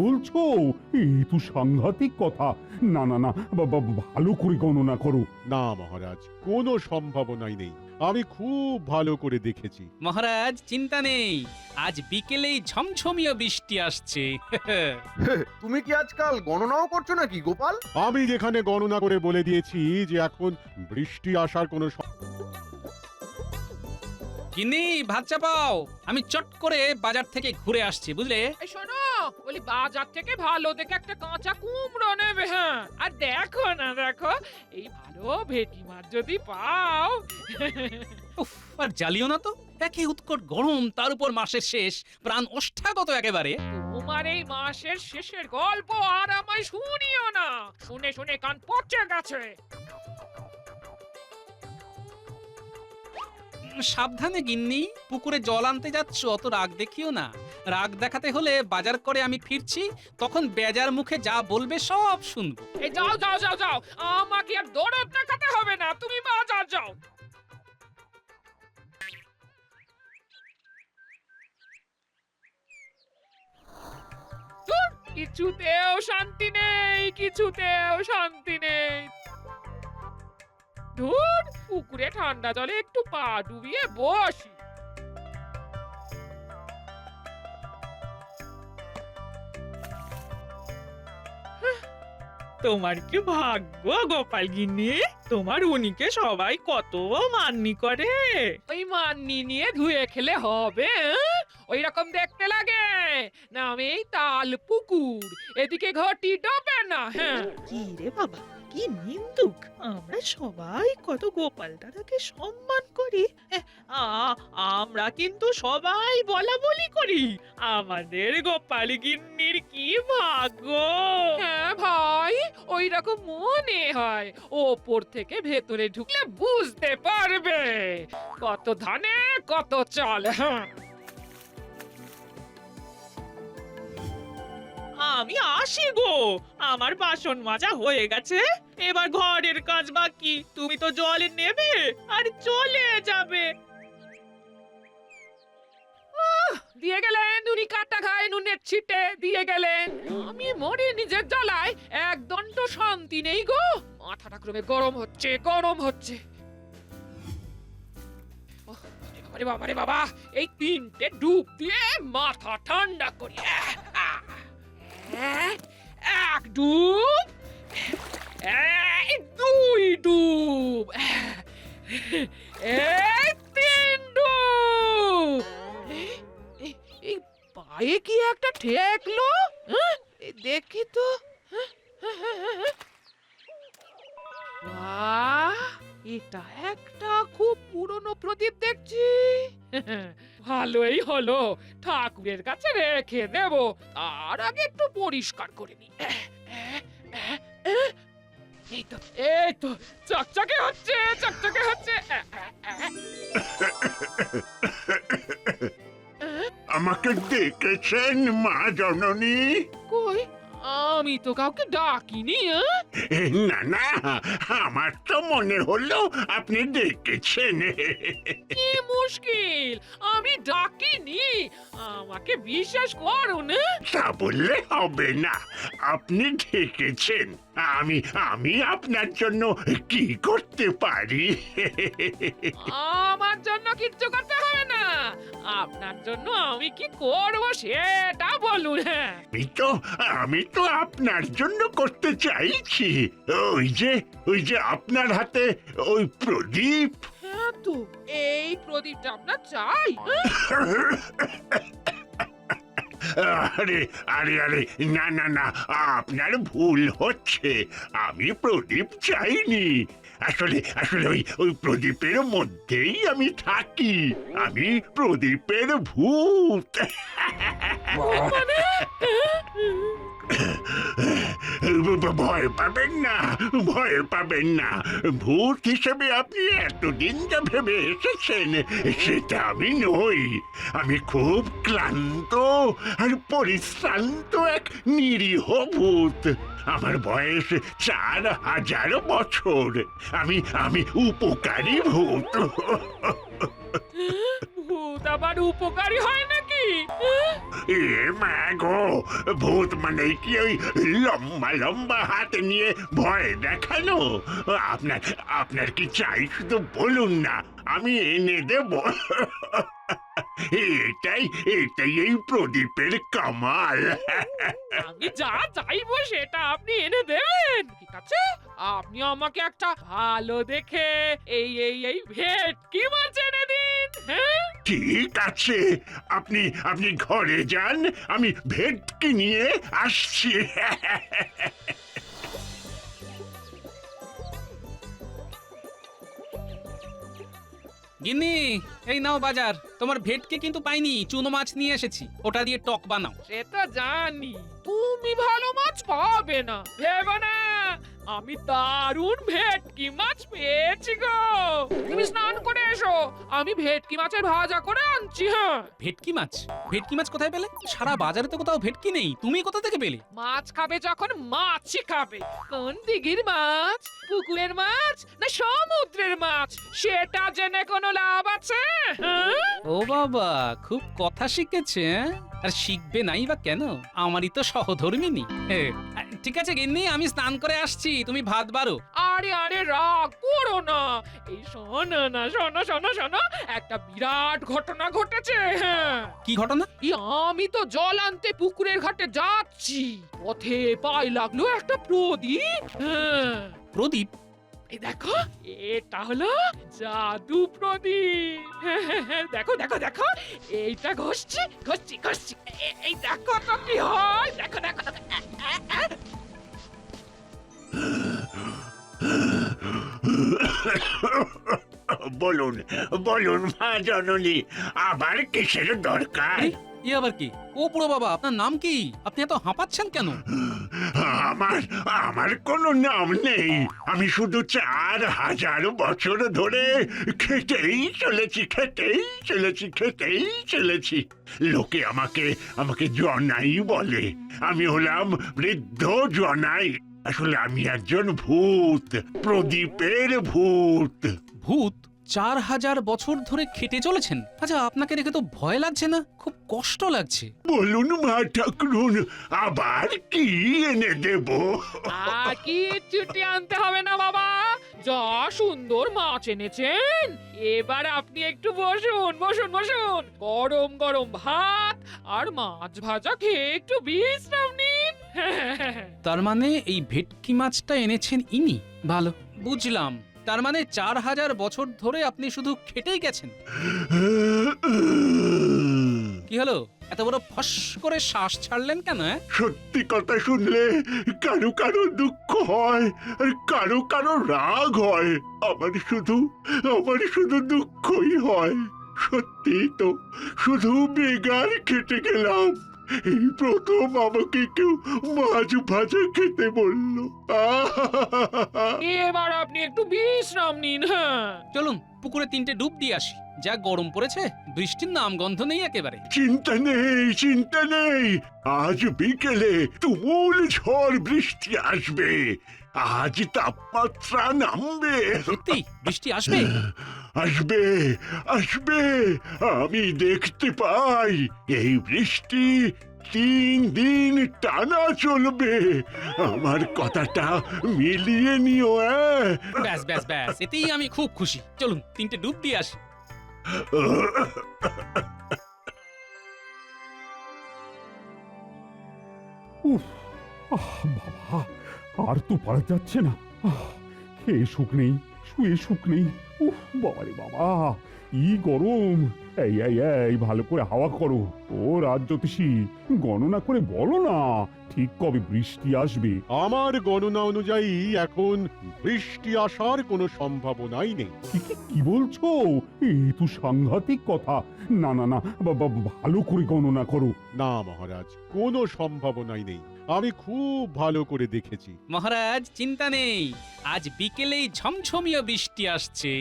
বলছো? এই তো সাংঘাতিক কথা। না না না, ভালো করে গণনা করো। না মহারাজ, কোনো সম্ভাবনাই নেই। আমি খুব ভালো করে দেখেছি। মহারাজ চিন্তা নেই, আজ বিকেলেই ঝমঝমিয়ে বৃষ্টি আসছে। তুমি কি আজকাল গণনাও করছো নাকি গোপাল? আমি যেখানে গণনা করে বলে দিয়েছি যে এখন বৃষ্টি আসার কোনো কিনি ভাত চাপাও, আমি চট করে বাজার থেকে ঘুরে আসছি, বুঝলে? এই শোনো, বলি বাজার থেকে ভালো দেখে একটা কাঁচা কুমড়ো নেবে। হ্যাঁ, আর দেখো না, দেখো এই ভালো ভেটকি মাছ যদি পাও। উফ, আর জ্বালিও না তো, একে উৎকট গরম, তার উপর মাসের শেষ, প্রাণ ওষ্ঠাগত একেবারে। তোমার এই মাসের শেষের গল্প আর আমায় শুনিও না, শুনে শুনে কান পচে গেছে। সাবধানে গিন্নি, পুকুরে জল আনতে যাচ্ছ, অত রাগ দেখিও না। রাগ দেখাতে হলে বাজার করে আমি ফিরছি, তখন বেজার মুখে যা বলবে সব শুনবো। এই যাও যাও যাও যাও, আমাকে আর দরদ দেখাতে হবে না, তুমি বাজার যাও। ধুর, কিছুতেও শান্তি নেই, কিছুতেও শান্তি নেই। ধুর, পুকুরে ঠান্ডা জলে একটু পা ডুবিয়ে বসি। তোমার কি ভাগ্য গোপাল গিন্নি, তোমার উনিকে সবাই কত মান্নি করে। ওই মান্নি নিয়ে ধুয়ে খেলে হবে? ওই রকম দেখতে লাগে না? আমি এই তাল পুকুর, এদিকে ঘটি ডোবে না। হ্যাঁ, কি রে বাবা, কি নিন্দুক! আমরা সবাই কত গোপাল দাদাকে সম্মান করি। আমরা কিন্তু সবাই বলা বলি করি। আমাদের গোপাল গিন্নির কি ভাগ্য! হ্যাঁ ভাই, ওই রকম মনে হয়। ওপর থেকে ভেতরে ঢুকলে বুঝতে পারবে কত ধানে কত চাল। হ্যাঁ, আমি আসি গো, আমার বাসন মাজা হয়ে গেছে, এবার ঘরের কাজ বাকি। তুমি তো জল নেবে আর চলে যাবে। দিয়ে গেলেন, উনি কাটা খায় নুনের ছিটে দিয়ে গেলেন। আমি মরে নিজের জ্বালায়, একদণ্ড শান্তি নেই গো। মাথাটা ক্রমে গরম হচ্ছে, গরম হচ্ছে। ওহ, আরে বাবা রে বাবা, এই 3টে ডুব দিয়ে মাথা ঠান্ডা করি। এক ডুব, 2 ডুব, 3 ডুব। এই পায়ে কি একটা ঠেকলো? দেখি তো। বাহ, এটা একটা খুব পুরনো প্রদীপ দেখছি। ভালোই হলো, ঠাকুরের কাছে রেখে দেব। তার আগে একটু পরিষ্কার করে নি। এই তো, এই তো, চকচকে হচ্ছে, চকচকে হচ্ছে। আমাকে ডেকেছেন মা জননী? কই, আমি তো কাউকে ডাকিনি। না না, আমার তো মনে হলো আপনি ডেকেছেন। কি মুশকিল, আমি ডাকিনি, আমাকে বিশ্বাস করুন। তা বললে হবে না, আপনি ডেকেছেন। আমি আমি আপনার জন্য কি করতে পারি? আমার জন্য কিচ্ছু করতে হবে না, আপনার জন্য আমি কি করব সেটা বলুন। হ্যাঁ, আমি তো আপনার জন্য করতে চাইছি। ওই যে আপনার হাতে ওই প্রদীপ। হ্যাঁ তো, এই প্রদীপটা আপনার চাই? আরে আরে আরে, না না না, আপনার ভুল হচ্ছে। আমি প্রদীপ চাইনি। আসলে আসলে ওই প্রদীপের মধ্যেই আমি থাকি। আমি প্রদীপের ভূত। মানে ভয় পাবেন না, ভয় পাবেন না। ভূত হিসেবে আপনি এতদিন যা ভেবে এসেছেন সেটা আমি নই। আমি খুব ক্লান্ত আর পরিশ্রান্ত এক নিরীহ ভূত। আমার বয়স 4000 বছর। আমি উপকারী ভূত। ভূত আবার উপকারী হয় নাকি? এ মা গো, ভূত মানে কি ওই লম্বা লম্বা হাত নিয়ে ভয় দেখানো? আপনার আপনার কি চাই শুধু বলুন না, আমি এনে দেব। এটাই এটাই এই প্রদীপের কামাল। আমি যা চাইবো সেটা আপনি এনে দেবেন, ঠিক আছে? আপনি আমাকে একটা ভালো দেখে এই ভেটকি মাছ এনে দিন। হ্যাঁ, ঠিক আছে, আপনি আপনি ঘরে যান, আমি ভেটকি নিয়ে আসছি। গিন্নি, এই নাও বাজার। তোমার ভেটকে কিন্তু পাইনি, চুনো মাছ নিয়ে এসেছি, ওটা দিয়ে টক বানাও। সে তো জানি তুমি ভালো মাছ পাবে না, ভেবো না। আমি দারুণ ভেটকি মাছ পেয়েছি গো। তুমি স্নান করে এসো, আমি ভেটকি মাছের ভাজা করে আনছি। হ্যাঁ, ভেটকি মাছ? ভেটকি মাছ কোথায় পেলে? সারা বাজারে তো কোথাও ভেটকি নেই, তুমি কোথা থেকে পেলে? মাছ খাবে যখন মাছই খাবে। কোন দিঘির মাছ, পুকুরের মাছ না সমুদ্রের মাছ, সেটা জেনে কোনো লাভ আছে? হ্যাঁ? ও বাবা, খুব কথা শিখেছে। আর শিখবে নাই বা কেন, আমারই তো সহধর্মিনী। ঠিক আছে গিন্নি, আমি স্নান করে আসছি, তুমি ভাত বাড়ো। আরে আরে রাগ করো না। এই শোনো না, শোনো শোনো শোনো, একটা বিরাট ঘটনা ঘটেছে। হ্যাঁ, কি ঘটনা? আমি তো জল আনতে পুকুরের ঘাটে যাচ্ছি, পথে পায়ে লাগলো একটা প্রদীপ। হ্যাঁ, প্রদীপ? এই দেখো, এটা হলো জাদু প্রদীপ। দেখো দেখো দেখো, এইটা ঘষছি ঘষছি ঘষছি, এই দেখো তো কি হয়, দেখো দেখো দেখো। বলুন বলুন মা জননী, আবার কিসের দরকার? আরে, এ আবার কি? ও পুরো বাবা, আপনার নাম কি? আপনি এত হাঁপাচ্ছেন কেন? আমার আমার কোনো নাম নেই, আমি শুধু 4000 বছর ধরে খেটেই চলেছি, খেটেই চলেছি, খেটেই চলেছি। লোকে আমাকে আমাকে জনাই বলে। আমি হলাম বৃদ্ধ জনাই। আসলে আমি একজন ভূত, প্রদীপের ভূত। ভূত? 4000 বছর ধরে খেটে চলেছেন? আচ্ছা, আপনাকে দেখে তো ভয় লাগছে না? খুব কষ্ট লাগছে। বলুন মা ঠাকুরুন, আবার কি এনে দেব? আর কি ছুটি আনতে হবে না বাবা, যা সুন্দর মাছ এনেছেন। এবার আপনি একটু বসুন বসুন বসুন, গরম গরম ভাত আর মাছ ভাজা খেয়ে একটু বিশ্রাম নিন। তার মানে এই ভেটকি মাছটা এনেছেন ইনি? ভালো, বুঝলাম। তার মানে 4000 বছর ধরে আপনি শুধু খেটেই গেছেন। কি হলো, এত বড় ফস করে শ্বাস ছাড়লেন কেন? সত্যি কথা শুনলে কারো কারো দুঃখ হয় আর কারো কারো রাগ হয়, আমার শুধু দুঃখই হয়। সত্যি তো, শুধু বেগার খেটে গেলাম। এই প্রথম আমাকে কেউ মাছ ভাজা খেতে বলল। এবার আপনি একটু বিশ্রাম নিন। হ্যাঁ, চলুন পুকুরে 3টে ডুব দিয়ে আসি, যা গরম পড়েছে, বৃষ্টির নাম গন্ধ নেই একেবারে। চিন্তা নেই, চিন্তা নেই, আজ বিকেলে তুমুল ঝড় বৃষ্টি আসবে। আজ তাপমাত্রা নামবে। সত্যি বৃষ্টি আসবে? আসবে আসবে, আমি দেখতে পাই এই বৃষ্টি 3 দিন টানা চলবে। আমার কথাটা মিলিয়ে নিও। ব্যাস ব্যাস ব্যাস, এতেই আমি খুব খুশি। চলুন 3টে ডুব দিয়ে আসি। উফ, বাবা, আর তো পারা যাচ্ছে না। খেয়ে সুখ নেই, শুয়ে সুখ নেই। উফ বাবারে বাবা, কি গরম! এই এই এই, ভালো করে হাওয়া করো। ও রাজজ্যোতিষী, গণনা করে বলো না ঠিক কবে বৃষ্টি আসবে। আমার গণনা অনুযায়ী এখন বৃষ্টি আসার কোনো সম্ভাবনাই নেই। কি বলছো? এই তো সাংঘাতিক কথা। না না না, ভালো করে গণনা করো। না মহারাজ, কোনো সম্ভাবনাই নেই, আমি খুব ভালো করে দেখেছি। মহারাজ চিন্তা নেই, আজ বিকেলেই ঝমঝমিয়ে বৃষ্টি আসছে।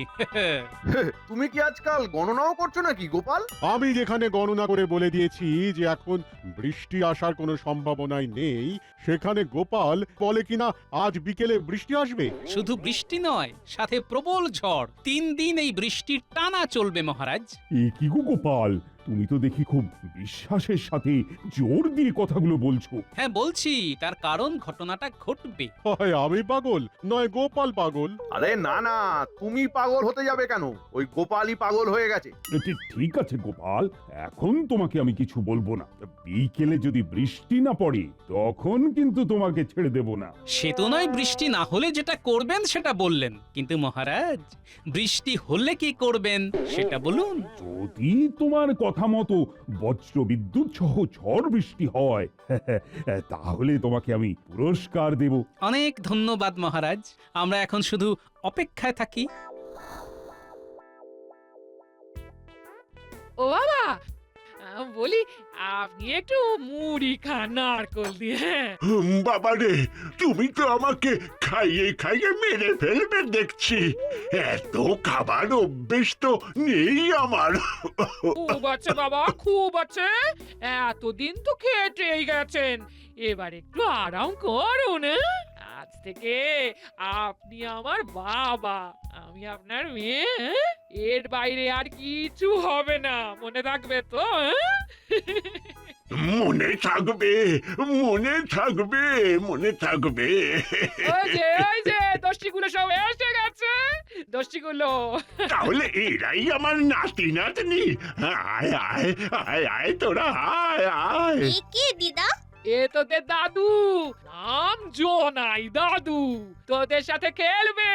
তুমি কি আজকাল গণনাও করছো নাকি গোপাল? আমি যেখানে গণনা করে বলে দিয়েছি যে এখন বৃষ্টি আসার কোনো সম্ভাবনাই নেই, সেখানে গোপাল বলে কিনা আজ বিকেলে বৃষ্টি আসবে। শুধু বৃষ্টি নয়, সাথে প্রবল ঝড়। 3 দিন এই বৃষ্টির টানা চলবে মহারাজ। এ কি গো গোপাল, তুমি তো দেখি খুব বিশ্বাসের সাথে জোর দিয়ে কথাগুলো বলছো। হ্যাঁ বলছি, তার কারণ ঘটনাটা ঘটবে। হয় আমি পাগল নয় গোপাল পাগল। আরে না না, তুমি পাগল হতে যাবে কেন? ওই গোপালই পাগল হয়ে গেছে। ঠিক আছে গোপাল, এখন তোমাকে আমি কিছু বলবো না। বিকেলে যদি বৃষ্টি না পড়ে তখন কিন্তু তোমাকে ছেড়ে দেব না। সে তো নয়, বৃষ্টি না হলে যেটা করবেন সেটা বললেন, কিন্তু মহারাজ বৃষ্টি হলে কি করবেন সেটা বলুন। যদি তোমার কথা মতো বজ্র বিদ্যুৎ সহ ঝড় বৃষ্টি হয় তাহলে তোমাকে আমি পুরস্কার দেব। অনেক ধন্যবাদ মহারাজ, আমরা এখন শুধু অপেক্ষায় থাকি। ও বাবা, বলি আপনি একটু মুড়ি খান নারকল দিয়ে। হ্যাঁ? বাবা রে, তুমি তো আমাকে খাইয়ে খাইয়ে মেরে ফেলবে দেখছি। এত খাবার অভ্যেস তো নেই আমার। খুব আছে বাবা, খুব আছে। এতদিন তো খেটেই গেছেন, এবার একটু আরাম করুন। হ্যাঁ? আজ থেকে আপনি আমার বাবা, আমি আপনার মেয়ে। হ্যাঁ? এর বাইরে আর কিছু হবে না, মনে থাকবে তো? হ্যাঁ? মনে থাকবে, মনে থাকবে, মনে থাকবে। ওই যে দোষ্টিগুলো সব এসে গেছে, দোষ্টিগুলো। তাহলে এরাই আমার নাতি নাতনি। আয় আয় আয় আয় তোরা আয় আয়। এ কে দিদা? এ তোদের দাদু, নাম জোনাই দাদু, তোদের সাথে খেলবে।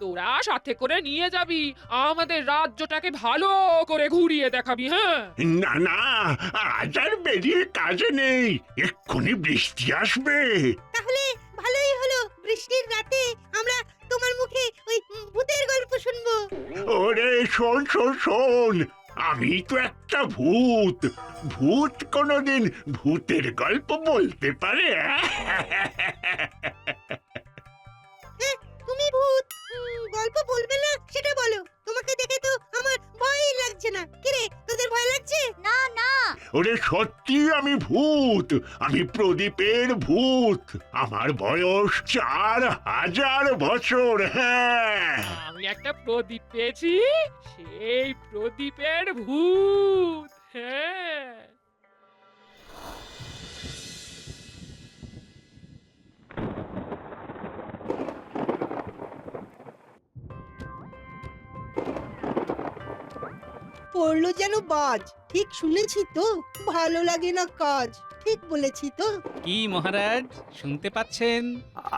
তোরা সাথে করে নিয়ে যাবি, আমাদের রাজ্যটাকে ভালো করে ঘুরিয়ে দেখাবি। হ্যাঁ, না না, আজ আর বেরিয়ে কাজে নেই, এক্ষুনি বৃষ্টি আসবে। তাহলে ভালোই হলো, বৃষ্টির রাতে আমরা তোমার মুখে ওই ভূতের গল্প শুনবো। ওরে শোন শোন শোন, আমি তো একটা ভূত। ভূত কোনোদিন ভূতের গল্প বলতে পারে? তুমি ভূত, গল্প বলবে না সেটা বলো। তোমাকে দেখে তো আমার ভয়ই লাগছে না। কিরে, তোদের ভয় লাগছে? না না, ওরে সত্যি আমি ভূত, আমি প্রদীপের ভূত। আমার বয়স 4000 বছর। হ্যাঁ, আমি একটা প্রদীপ পেয়েছি, সেই প্রদীপের ভূত। হ্যাঁ, পড়লো যেন বাজ। ঠিক শুনেছি তো? ভালো লাগে না কাজ। ঠিক বলেছি তো? কি মহারাজ, শুনতে পাচ্ছেন?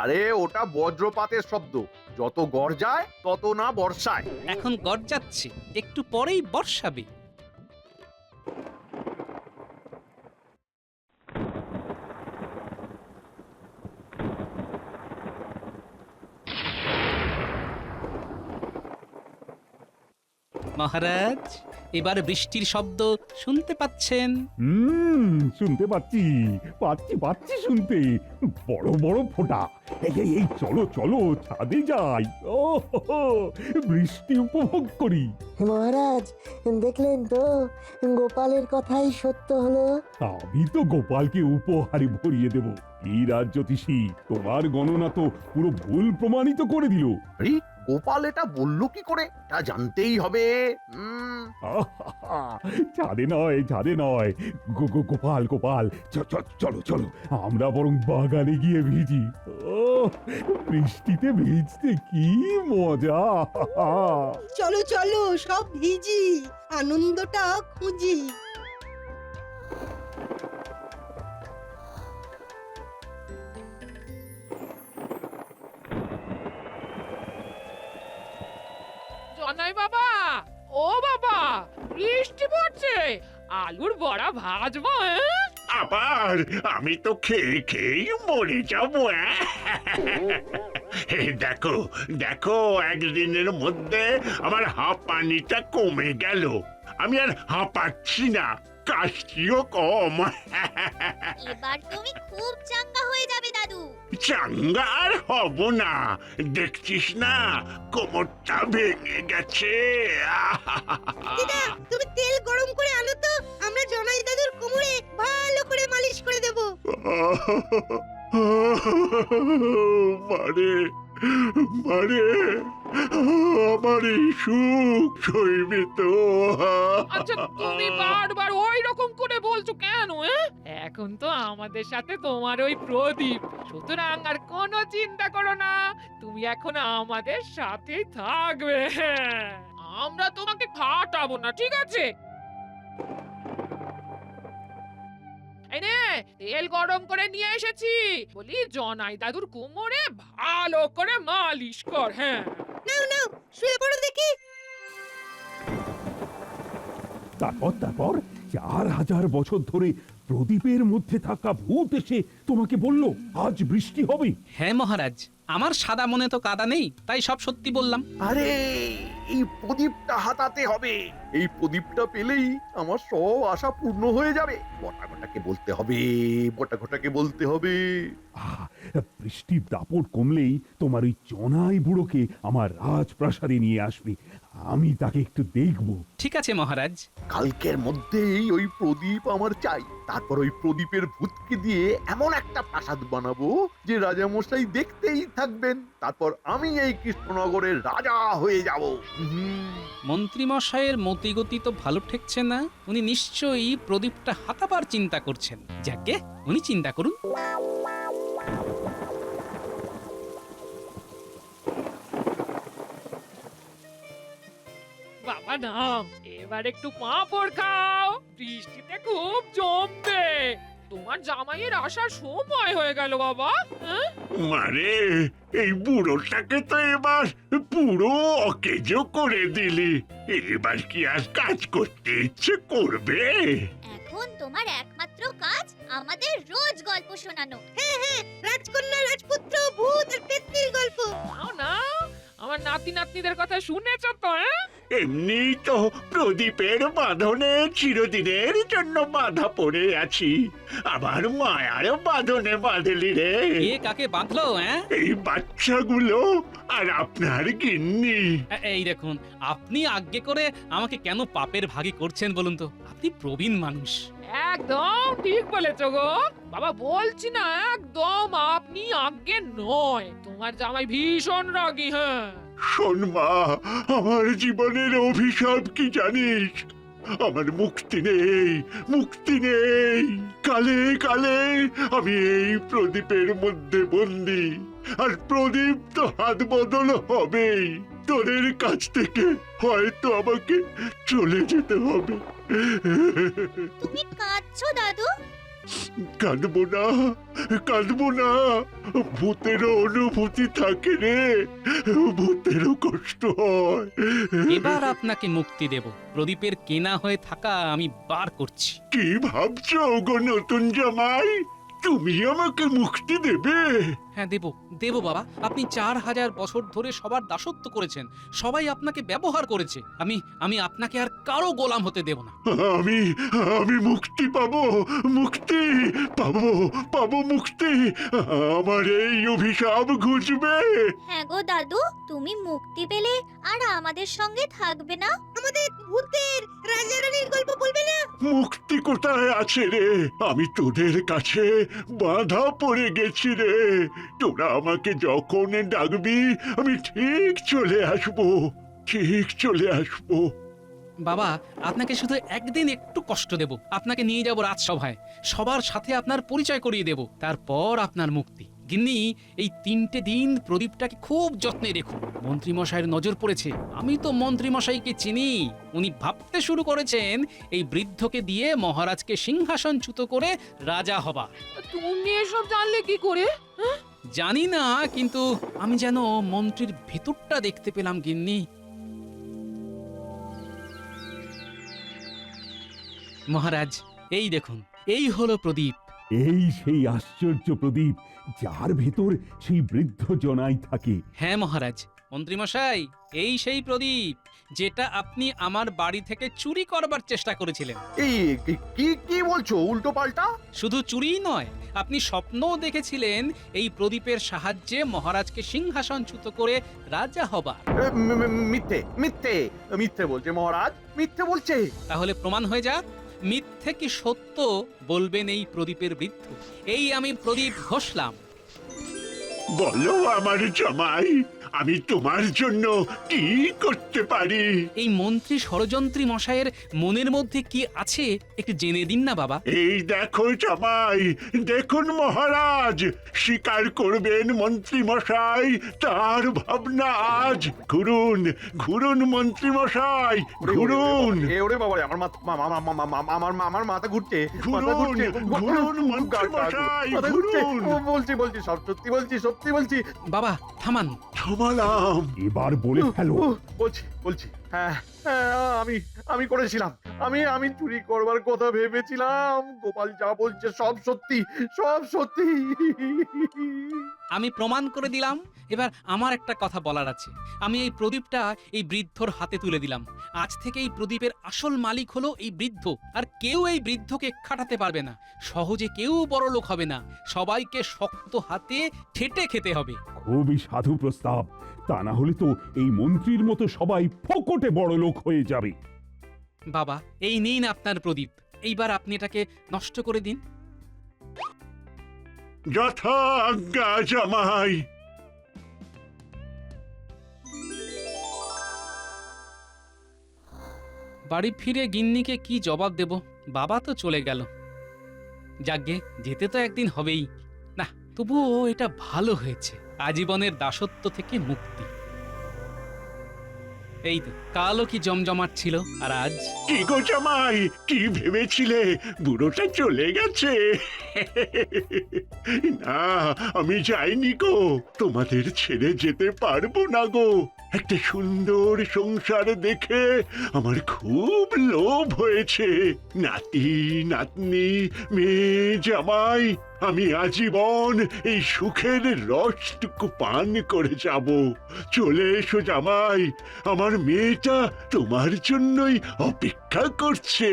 আরে ওটা বজ্রপাতের শব্দ। যত গর্জায় তত না বর্ষায়। এখন গর্জাচ্ছে, একটু পরেই বর্ষাবে। মহারাজ, এবার বৃষ্টির শব্দ শুনতে পাচ্ছেন? শুনতে পাচ্ছি পাচ্ছি পাচ্ছি শুনতে। বড় বড় ফোঁটা। এই চলো চলো, ছাদে যাই। ও হো হো, বৃষ্টি উপভোগ করি। মহারাজ, দেখলেন তো গোপালের কথাই সত্য হলো। আমি তো গোপালকে উপহারে ভরিয়ে দেব। এই রাজ্যতীষী, তোমার গণনা তো পুরো ভুল প্রমাণিত করে দিল। আরে গোপাল এটা বললো কি করে? তা জানতেই হবে। আহাহা, ছাদে নয় ছাদে নয়, গোপাল গোপাল, চলো চলো, আমরা বরং বাগানে গিয়ে ভিজি। ও, বৃষ্টিতে ভিজতে কি মজা। চলো চলো, সব ভিজি, আনন্দটা খুঁজি। জনাই বাবা, ও বাবা, বৃষ্টি পড়ছে, আলুর বড়া ভাজবো। হ্যাঁ? আবার আমি তো খেয়ে খেয়ে মরে যাবো। দেখো দেখো, একদিনের মধ্যে আমার হাঁপানিটা কমে গেল। আমি আর হাঁপাচ্ছি না, কাশিও কম। এবার তুমি খুব চাঙ্গা হয়ে যাবে দাদু। চাঙ্গা আর হব না, দেখছিস না কোমরটা ভেঙে গেছে। দিদা তুমি তেল গরম করে আনো তো, আমরা জনাই দাদুর কোমরে ভালো করে মালিশ করে দেব। মারে মারে, আমার এই সুখ সইবে তো? আচ্ছা তুমি বারবার ওই রকম করে বলছো কেন? এখন তো আমাদের সাথে তোমার ওই প্রদীপ, সুতরাং আর কোনো চিন্তা করো না, তুমি এখন আমাদের সাথেই থাকবে। আমরা তোমাকে খাটাবো না, ঠিক আছে? এই নে তেল গরম করে নিয়ে এসেছি, বলি জনাই দাদুর কোমরে ভালো করে মালিশ কর। হ্যাঁ নাও নাও শুয়ে পড়ো দেখি। তারপর 4000 বছর ধরে প্রদীপের মধ্যে থাকা ভূত এসে তোমাকে বলল আজ বৃষ্টি হবে। হ্যাঁ মহারাজ, আমার সাদা মনে তো কাদা নেই, তাই সব সত্যি বললাম। আরে এই প্রদীপটা হাতাতে হবে, এই প্রদীপটা পেলেই আমার সব আশা পূর্ণ হয়ে যাবে। বটাঘটাকে বলতে হবে, বটাঘটাকে বলতে হবে। আহ, বৃষ্টির দাপট কমলেই তোমার ওই জনাই বুড়োকে আমার রাজপ্রাসাদে নিয়ে আসবে, আমি তাকে একটু দেখব। ঠিক আছে মহারাজ। কালকের মধ্যেই ওই প্রদীপ আমার চাই। তারপর ওই প্রদীপের ভূতকে দিয়ে এমন একটা প্রাসাদ বানাবো যে রাজামশাই দেখতেই থাকবেন। তারপর আমি এই কৃষ্ণনগরের রাজা হয়ে যাব। মন্ত্রীমশাইয়ের মতিগতি তো ভালো ঠেকছে না, উনি নিশ্চয়ই প্রদীপটা হাতাবার চিন্তা করছেন। যাকে উনি চিন্তা করুন। বাবা নাম, এবার একটু পাঁপড় খাও, বৃষ্টিতে খুব জমবে। তোমার জামাইয়ের আসার সময় হয়ে গেল বাবা। মারে, এই বুড়োটাকে তো এবার পুরো অকেজো করে দিলি। এবার কি আর কাজ করতে ইচ্ছে করবে? এখন তোমার একমাত্র কাজ আমাদের রোজ গল্প শোনানো। হ্যাঁ হ্যাঁ, রাজকন্যা, রাজপুত্র, ভূত আর পেত্নির গল্প। নাও না, আমার নাতি নাতনিদের কথা শুনেছো তো? এমনি তো প্রদীপের বাঁধনে চিরদিনের জন্য বাঁধা পড়ে আছি, আবার মায়ার বাঁধনে বাঁধলি রে। এ কাকে বাঁধলো? এই বাচ্চাগুলো আর আপনার গিন্নি। এই দেখুন, আপনি আজ্ঞে করে আমাকে কেন পাপের ভাগী করছেন বলুন তো? আপনি প্রবীণ মানুষ। একদম ঠিক বলেছো গো বাবা, বলছি না একদম আপনি আজ্ঞে নয়, তোমার জামাই ভীষণ রাগী। হ্যাঁ শোন মা, আমার জীবনের অভিশাপ কি জানিস? আমার মুক্তি নেই, মুক্তি নেই। কালে কালে আমি এই প্রদীপের মধ্যে বন্দি, আর প্রদীপ তো হাত বদল হবেই। তোদের কাছ থেকে হয়তো আমাকে চলে যেতে হবে। তুমি কাঁদছো দাদু? কাঁদবো না, কাঁদবো না। ভূতেরও অনুভূতি থাকে রে, ভূতেরও কষ্ট হয়। এবার আপনাকে মুক্তি দেব। প্রদীপের কেনা হয়ে থাকা আমি বার করছি। কি ভাবছো গো নতুন জামাই? তুমি আমাকে মুক্তি দেবে? হ্যাঁ দেব বাবা। আপনি 4000 বছর ধরে সবার দাসত্ব করেছেন, সবাই আপনাকে ব্যবহার করেছে। আমি আপনাকে আর কারো গোলাম হতে দেব না। আমি আমি মুক্তি পাবো, মুক্তি পাবো মুক্তি। আমার এই অভিশাপ ঘুচবে। হ্যাঁ গো দাদু, তুমি মুক্তি পেলে আর আমাদের সঙ্গে থাকবে না? আমাদের ভূতের রাজা রানীর গল্প বলবে না? মুক্তি কোথায় আছে রে? আমি তোদের কাছে বাধা পড়ে গেছি রে। তোরা আমাকে যখন ডাকবি আমি ঠিক চলে আসবো, ঠিক চলে আসবো। বাবা, আপনাকে শুধু একদিন একটু কষ্ট দেব। আপনাকে নিয়ে যাব রাজসভায়, সবার সাথে আপনার পরিচয় করিয়ে দেব, তারপর আপনার মুক্তি। গিন্নি, এই 3টে দিন প্রদীপটাকে খুব যত্নে রেখো। মন্ত্রীমশাইয়ের নজর পড়েছে। আমি তো মন্ত্রীমশাইকে চিনি। উনি ভাবতে শুরু করেছেন এই বৃদ্ধকে দিয়ে মহারাজকে সিংহাসনচ্যুত করে রাজা হবা। তুমি এসব জানলে কি করে? জানি না, কিন্তু আমি যেন মন্ত্রীর ভেতরটা দেখতে পেলাম গিন্নি। মহারাজ, এই দেখুন, এই হলো প্রদীপ। এই সেই আশ্চর্য প্রদীপ যার ভেতর সেই বৃদ্ধ জনাই থাকে। হ্যাঁ মহারাজ। মন্ত্রীমশাই, এই সেই প্রদীপ যেটা আপনি আমার বাড়ি থেকে চুরি করবার চেষ্টা করেছিলেন। এই কি কি বলছো উল্টো পাল্টা? শুধু চুরিই নয়, আপনি স্বপ্নও দেখেছিলেন এই প্রদীপের সাহায্যে মহারাজকে সিংহাসনচ্যুত করে রাজা হবার। মিথ্যে মিথ্যে মিথ্যে বলছে মহারাজ, মিথ্যে বলছে। তাহলে প্রমাণ হয়ে যাক মিথ্যে কি সত্য বলবেন এই প্রদীপের বৃদ্ধ। এই আমি প্রদীপ ঘষলাম। বলো আমার জামাই, আমি তোমার জন্য কি করতে পারি? এই মন্ত্রী ষড়যন্ত্রী মশাইয়ের মনের মধ্যে কি আছে একটু জেনে দিন না বাবা। এই দেখো জামাই, দেখুন মহারাজ, স্বীকার করবেন মন্ত্রী মশাই তার ভাবনা আজ। ঘুরুন ঘুরুন মন্ত্রী মশাই, ঘুরুন ওরে বাবা, আমার আমার মাথা ঘুরছে, মাথা ঘুরুন ঘুরছে, ঘুরুন মন্ত্রী মশাই, মাথা ঘুরছে। ঘুরুন। বলছি বলছি সব সত্যি বলছি, সত্যি বলছি। বাবা থামান। থামালাম। এবার বলে ফেলো। বলছি বলছি হ্যাঁ হ্যাঁ, আমি করেছিলাম। আমি চুরি করবার কথা ভেবেছিলাম। গোপাল যা বলছে সব সত্যি, সব সত্যি। আমি প্রমাণ করে দিলাম। এবার আমার একটা কথা বলার আছে। আমি এই প্রদীপটা এই বৃদ্ধর হাতে তুলে দিলাম। আজ থেকে এই প্রদীপের আসল মালিক হলো এই বৃদ্ধ, আর কেউ এই বৃদ্ধকে খাটাতে পারবে না। সহজে কেউ বড় লোক হবে না, সবাইকে শক্ত হাতে ঠেটে খেতে হবে। খুবই সাধু প্রস্তাব। তা না হলে তো এই মন্ত্রীর মতো সবাই ফোকটে বড় লোক হয়ে যাবে। বাবা এই নিন আপনার প্রদীপ, এইবার আপনি এটাকে নষ্ট করে দিন। যথা আজ্ঞা জামাই। বাড়ি ফিরে গিন্নিকে কি জবাব দেব? বাবা তো চলে গেল। যাগ্গে যেতে তো একদিন হবেই। না তবুও এটা ভালো হয়েছে, আজীবনের দাসত্ব থেকে মুক্তি। এই তো কালও কি জমজমাট ছিল, আর আজ কি গো জামাই, কি ভেবেছিলে বুড়োটা চলে গেছে? না, আমি যাইনি গো, তোমাদের ছেড়ে যেতে পারবো না গো। একটা সুন্দর সংসার দেখে আমার খুব লোভ হয়েছে। নাতি নাতনি মেয়ে জামাই, আমি আজীবন এই সুখের রসটুকু পান করে যাব। চলে এসো জামাই, আমার মেয়েটা তোমার জন্যই অপেক্ষা করছে।